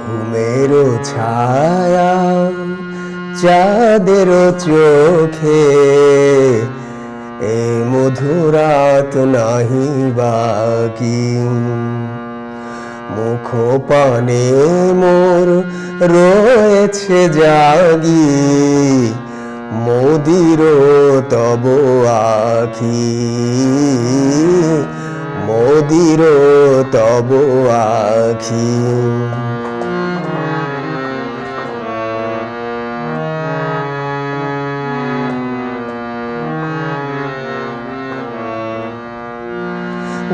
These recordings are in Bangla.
ঘুমের ছায়া চাঁদের চোখে, এই মধুরাত নাহি বাকি। মুখ পানে মোর রয়েছে জাগি, মোদির তব আখি, মোদির তব আখি।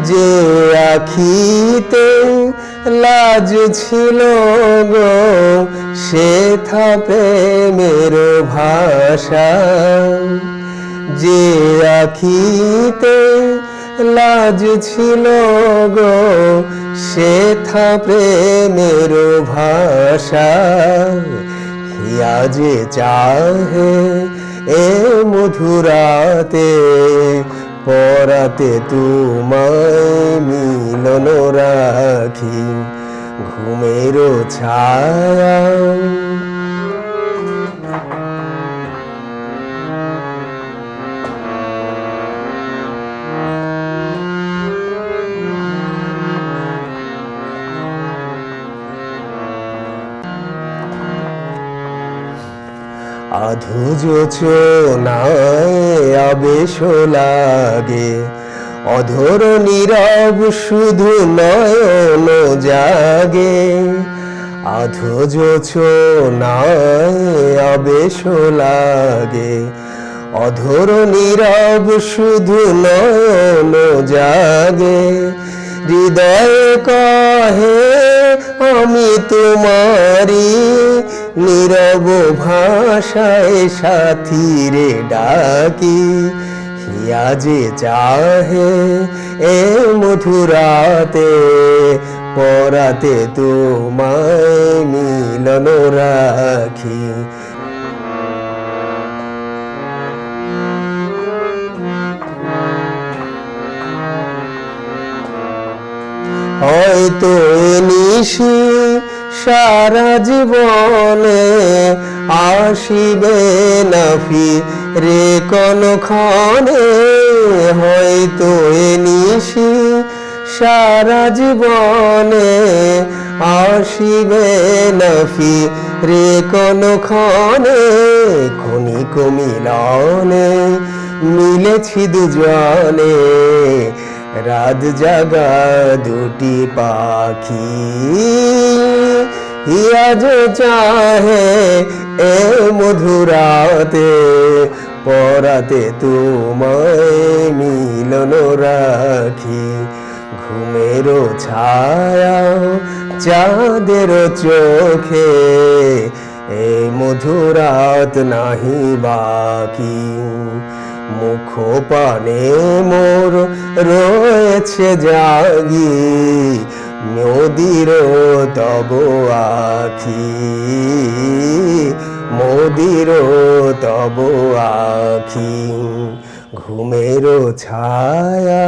যে আখিতে লাজ ছিল গো, সে থা প্রেমের ভাষা। যে আখিতে লাজ ছিল গো, সে থা প্রেমের ভাষা। হিয়া যে চাহে এ মধুরাতে, পরাতে তোমায় মিলন রাখি। ঘুমের ছায়া আধু যোচনায় আবেশ লাগে, অধর নীরব শুধু নয়ন জাগে। আধু যোচনায় আবেশ লাগে, অধর নীরব শুধু নয়ন জাগে। হৃদয় কহে আমি তোমারি, নীরব ভাষায় সাথী রে ডাকি। হিয়া যে চাহে এ মধুরাতে, পরাতে তোমায় মিলন রাখি। হয়তো নিশি সারা জীবনে আসিবে না ফিরে কোনক্ষণে। হয়তো নিশি সারা জীবনে আসিবে না ফিরে কোনক্ষণে। ক্ষণিক মিলনে মিলেছি দুজনে, রাত জাগা দুটি পাখি। হিয়া যে চাহে এ মধুরাতে, পরাতে তোমায় মিলন রাখি। ঘুমের ছায়া চাঁদের চোখে, এই মধুরাত নাহি বাকি। মুখ পানে মোর রয়েছে জাগি, মোদির তব আখি, মোদির তব আখি। ঘুমের ছায়া।